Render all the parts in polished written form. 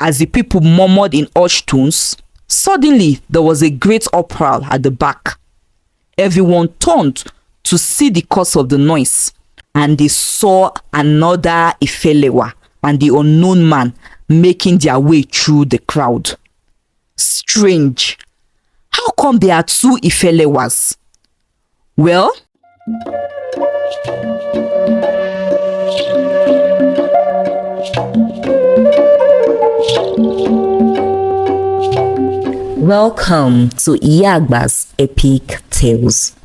As the people murmured in hushed tones, suddenly there was a great uproar at the back. Everyone turned to see the cause of the noise, and they saw another IFELEWA and the unknown man making their way through the crowd. Strange. How come there are two IFELEWAs? Well, welcome to Iyagba's Epic Tales.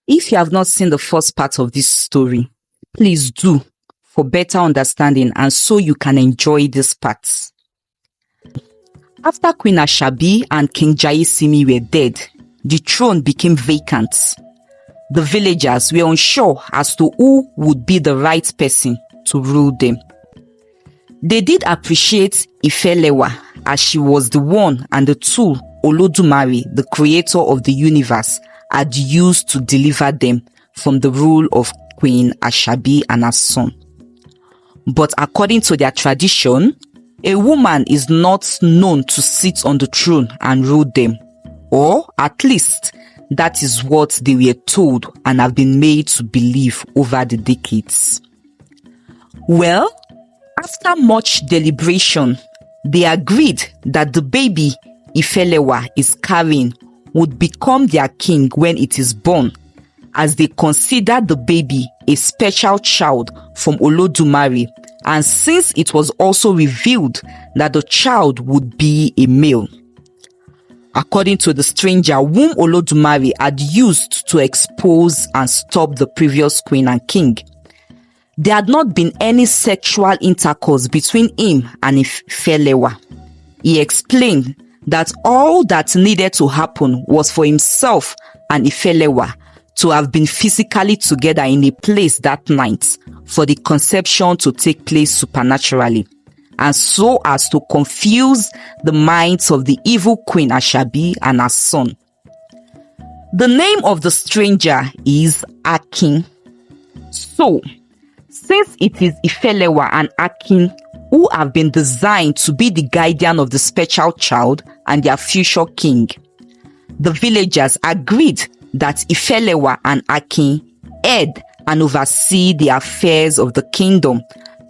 If you have not seen the first part of this story, please do, for better understanding and so you can enjoy this part. After Queen Asabi and King Jaiyesimi were dead, the throne became vacant. The villagers were unsure as to who would be the right person to rule them. They did appreciate IFELEWA as she was the one and the tool Olodumare, the creator of the universe, had used to deliver them from the rule of Queen Asabi and her son. But according to their tradition, a woman is not known to sit on the throne and rule them, or at least that is what they were told and have been made to believe over the decades. Well, after much deliberation, they agreed that the baby IFELEWA is carrying would become their king when it is born, as they considered the baby a special child from Olodumare, and since it was also revealed that the child would be a male. According to the stranger whom Olodumare had used to expose and stop the previous queen and king, there had not been any sexual intercourse between him and IFELEWA. He explained that all that needed to happen was for himself and IFELEWA to have been physically together in a place that night for the conception to take place supernaturally, and so as to confuse the minds of the evil Queen Asabi and her son. The name of the stranger is Akin. So, since it is IFELEWA and Akin who have been designed to be the guardian of the special child and their future king, the villagers agreed that IFELEWA and Akin head and oversee the affairs of the kingdom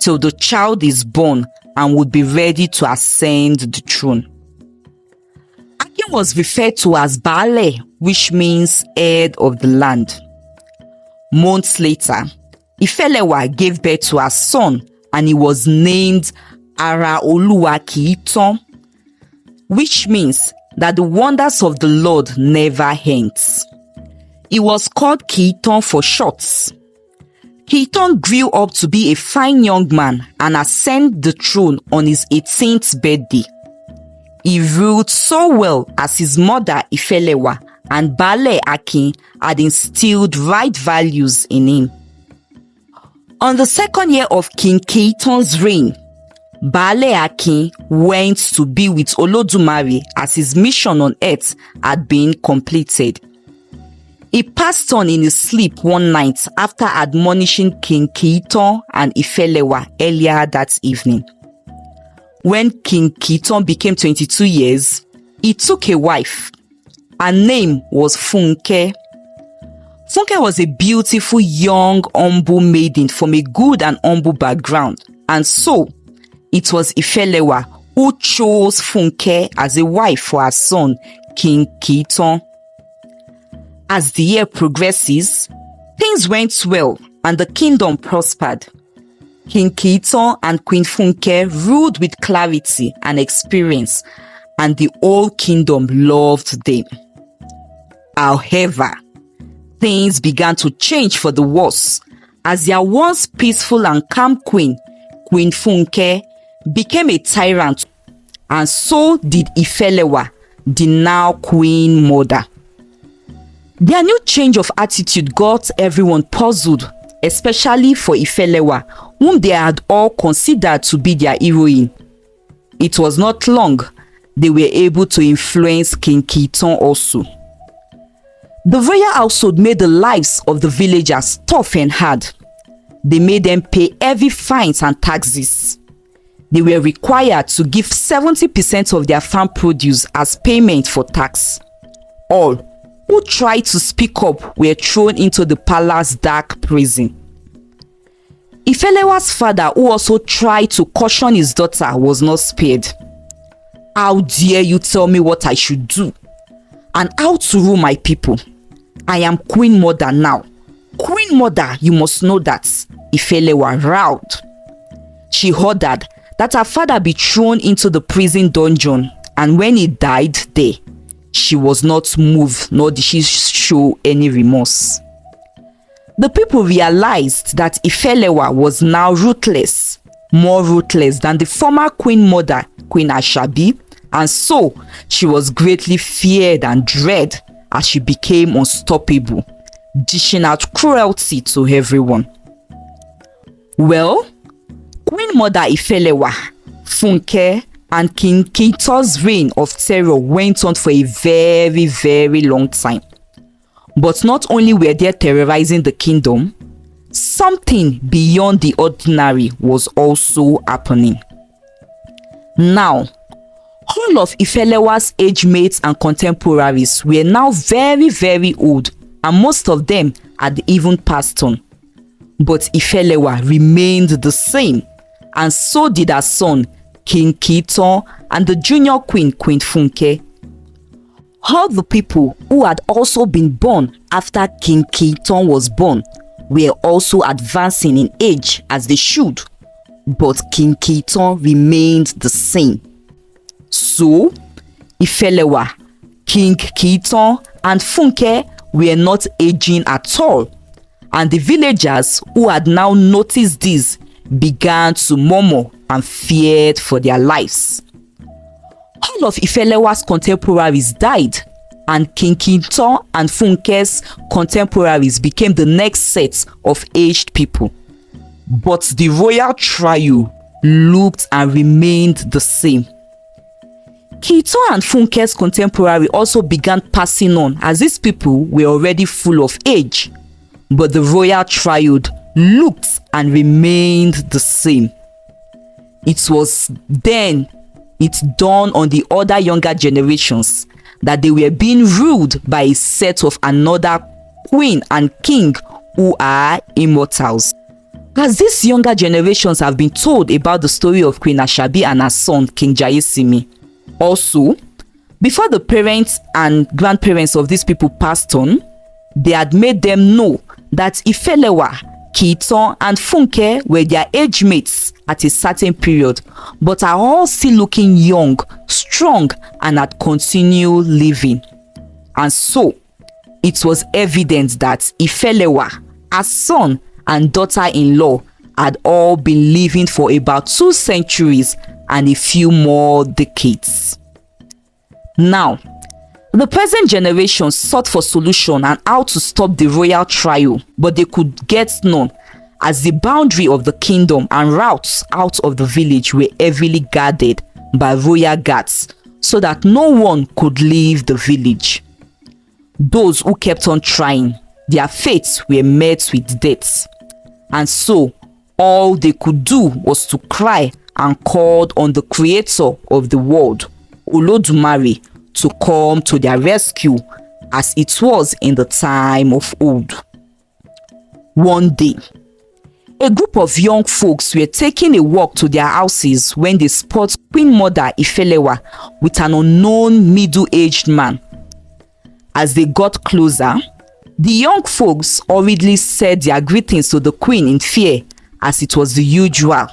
till the child is born and would be ready to ascend the throne. Akin was referred to as Baale, which means head of the land. Months later, IFELEWA gave birth to her son, and he was named Araoluwa Kiitan, which means that the wonders of the Lord never ends. He was called Kiitan for short. Kiitan grew up to be a fine young man and ascended the throne on his 18th birthday. He ruled so well as his mother IFELEWA and Baale Akin had instilled right values in him. On the second year of King Kiitan's reign, Baale Akin went to be with Olodumare as his mission on earth had been completed. He passed on in his sleep one night after admonishing King Kiitan and IFELEWA earlier that evening. When King Kiitan became 22 years, he took a wife. Her name was Funke. Funke was a beautiful, young, humble maiden from a good and humble background, and so it was IFELEWA who chose Funke as a wife for her son, King Kiitan. As the year progresses, things went well and the kingdom prospered. King Kiitan and Queen Funke ruled with clarity and experience, and the whole kingdom loved them. However, things began to change for the worse as their once peaceful and calm queen, Queen Funke, became a tyrant, and so did IFELEWA, the now queen mother. Their new change of attitude got everyone puzzled, especially for IFELEWA, whom they had all considered to be their heroine. It was not long they were able to influence King Kiton also. The royal household made the lives of the villagers tough and hard. They made them pay heavy fines and taxes. They were required to give 70% of their farm produce as payment for tax. All who tried to speak up were thrown into the palace dark prison. IFELEWA's father, who also tried to caution his daughter, was not spared. How dare you tell me what I should do and how to rule my people? I am Queen Mother now. Queen Mother, you must know that. IFELEWA roared. She ordered that her father be thrown into the prison dungeon, and when he died there, she was not moved, nor did she show any remorse. The people realized that IFELEWA was now ruthless, more ruthless than the former Queen Mother, Queen Asabi, and so she was greatly feared and dreaded as she became unstoppable, dishing out cruelty to everyone. Well, Queen Mother IFELEWA, Funke, and King Kiton's reign of terror went on for a very, very long time. But not only were they terrorizing the kingdom, something beyond the ordinary was also happening. Now, all of IFELEWA's age mates and contemporaries were now very, very old, and most of them had even passed on. But IFELEWA remained the same, and so did her son, King Kiton, and the junior queen, Queen Funke. All the people who had also been born after King Kiton was born were also advancing in age as they should, but King Kiton remained the same. So, IFELEWA, King Kiton, and Funke were not aging at all, and the villagers who had now noticed this began to murmur and feared for their lives. All of IFELEWA's contemporaries died, and King Kiton and Funke's contemporaries became the next set of aged people. But the royal trio looked and remained the same. Kiton and Funke's contemporary also began passing on, as these people were already full of age, but the royal trio looked and remained the same. It was then it dawned on the other younger generations that they were being ruled by a set of another queen and king who are immortals. As these younger generations have been told about the story of Queen Asabi and her son, King Jaiyesimi. Also, before the parents and grandparents of these people passed on, they had made them know that IFELEWA, Kiton, and Funke were their age mates at a certain period, but are all still looking young, strong, and had continued living. And so, it was evident that IFELEWA, her son and daughter-in-law, had all been living for about 2 centuries and a few more decades. Now, the present generation sought for solution and how to stop the royal trio, but they could get none, as the boundary of the kingdom and routes out of the village were heavily guarded by royal guards, so that no one could leave the village. Those who kept on trying, their fates were met with death, and so all they could do was to cry and called on the creator of the world, Olodumare, to come to their rescue, as it was in the time of old. One day, a group of young folks were taking a walk to their houses when they spot Queen Mother IFELEWA with an unknown middle-aged man. As they got closer, the young folks hurriedly said their greetings to the queen in fear, as it was the usual,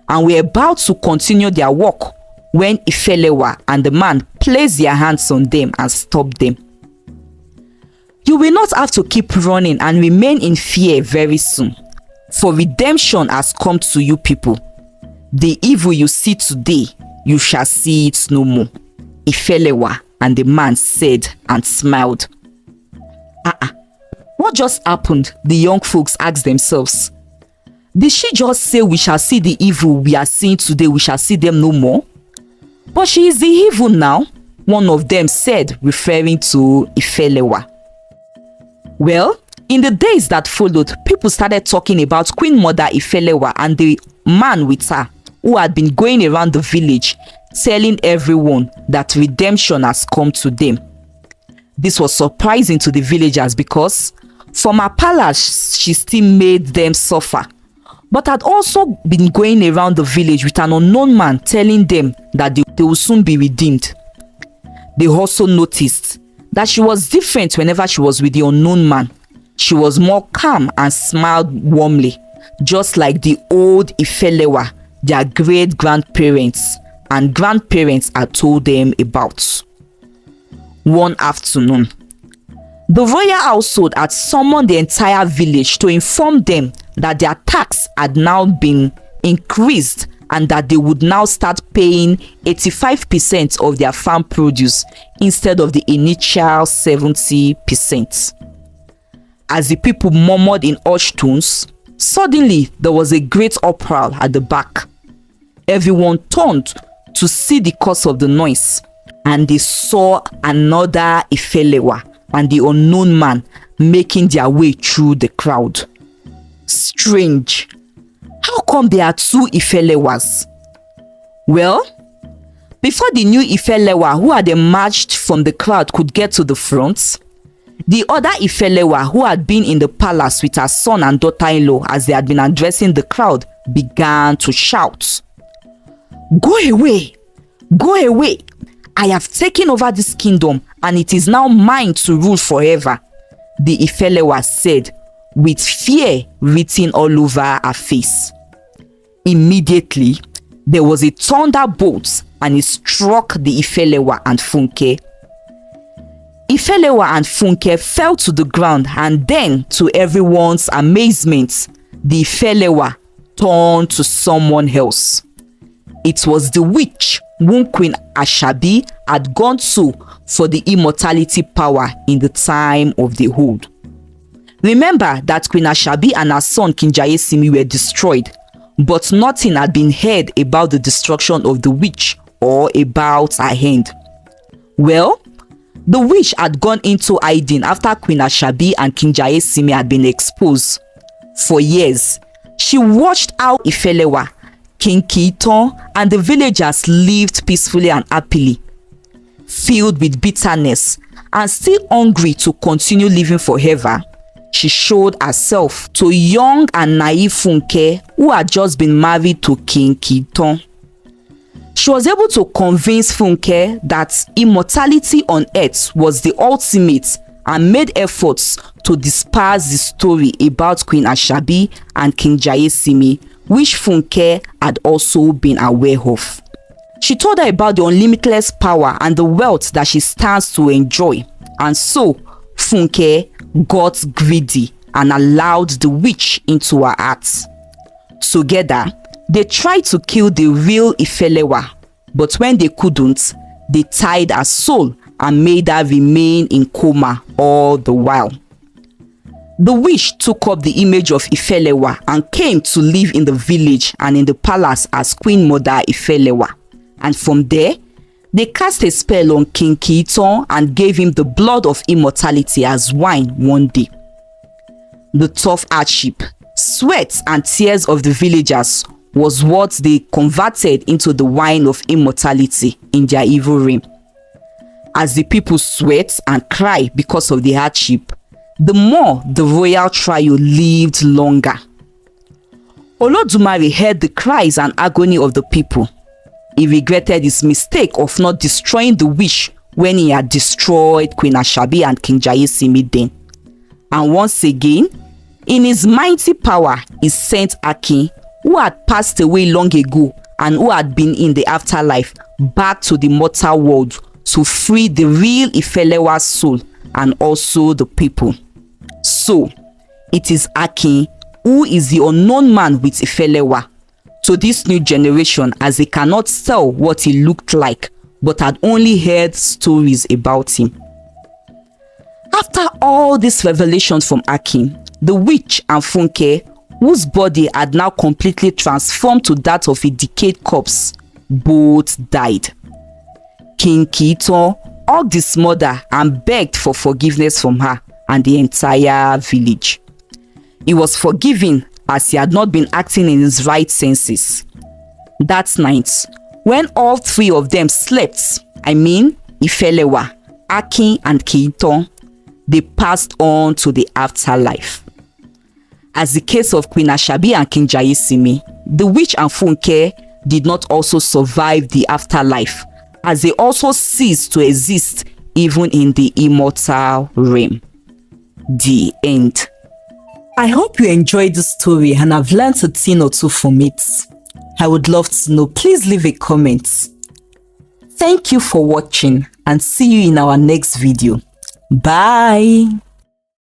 and were about to continue their walk when IFELEWA and the man placed their hands on them and stopped them. You will not have to keep running and remain in fear very soon, for redemption has come to you people. The evil you see today, you shall see it no more, IFELEWA and the man said and smiled. What just happened? The young folks asked themselves. Did she just say we shall see the evil we are seeing today, we shall see them no more? But she is the evil now, one of them said, referring to IFELEWA. Well, in the days that followed, people started talking about Queen Mother IFELEWA and the man with her who had been going around the village telling everyone that redemption has come to them. This was surprising to the villagers because from her palace she still made them suffer, but had also been going around the village with an unknown man telling them that they will soon be redeemed. They also noticed that she was different whenever she was with the unknown man. She was more calm and smiled warmly, just like the old IFELEWA their great-grandparents and grandparents had told them about. One afternoon, the royal household had summoned the entire village to inform them that their tax had now been increased and that they would now start paying 85% of their farm produce instead of the initial 70%. As the people murmured in hushed tones, suddenly there was a great uproar at the back. Everyone turned to see the cause of the noise, and they saw another IFELEWA and the unknown man making their way through the crowd. Strange. How come there are two IFELEWAs? Well, before the new IFELEWA who had emerged from the crowd could get to the front, the other IFELEWA who had been in the palace with her son and daughter-in-law as they had been addressing the crowd began to shout, "Go away! Go away! I have taken over this kingdom and it is now mine to rule forever," the IFELEWA said, with fear written all over her face. Immediately, there was a thunderbolt and it struck the IFELEWA and Funke. IFELEWA and Funke fell to the ground, and then, to everyone's amazement, the IFELEWA turned to someone else. It was the witch whom Queen Asabi had gone to for the immortality power in the time of the old. Remember that Queen Asabi and her son King Jaiyesimi were destroyed, but nothing had been heard about the destruction of the witch or about her end. Well, the witch had gone into hiding after Queen Asabi and King Jaiyesimi had been exposed. For years, she watched how IFELEWA, King Kiiton, and the villagers lived peacefully and happily. Filled with bitterness and still hungry to continue living forever, she showed herself to young and naive Funke, who had just been married to King Kiiton. She was able to convince Funke that immortality on earth was the ultimate and made efforts to disperse the story about Queen Asabi and King Jaiyesimi, which Funke had also been aware of. She told her about the unlimitless power and the wealth that she stands to enjoy, and so Funke got greedy and allowed the witch into her heart. Together, they tried to kill the real IFELEWA, but when they couldn't, they tied her soul and made her remain in coma all the while. The witch took up the image of IFELEWA and came to live in the village and in the palace as Queen Mother IFELEWA. And from there, they cast a spell on King Kiiton and gave him the blood of immortality as wine one day. The tough hardship, sweat and tears of the villagers was what they converted into the wine of immortality in their evil reign. As the people sweat and cry because of the hardship, the more the royal trio lived longer. Olodumare heard the cries and agony of the people. He regretted his mistake of not destroying the witch when he had destroyed Queen Asabi and King Jaiyesimi then. And once again, in his mighty power, he sent Akin, who had passed away long ago and who had been in the afterlife, back to the mortal world to free the real IFELEWA's soul and also the people. So, it is Akin who is the unknown man with IFELEWA to this new generation, as they cannot tell what he looked like but had only heard stories about him. After all these revelations from Akin, the witch and Funke, whose body had now completely transformed to that of a decayed corpse, both died. King Kiiton hugged his mother and begged for forgiveness from her and the entire village. He was forgiven as he had not been acting in his right senses. That night, when all three of them slept, IFELEWA, Akin and Kiiton, they passed on to the afterlife. As the case of Queen Asabi and King Jaiyesimi, the witch and Funke did not also survive the afterlife, as they also ceased to exist even in the immortal realm. The end. I hope you enjoyed the story and have learned a thing or two from it. I would love to know. Please leave a comment. Thank you for watching and see you in our next video. Bye.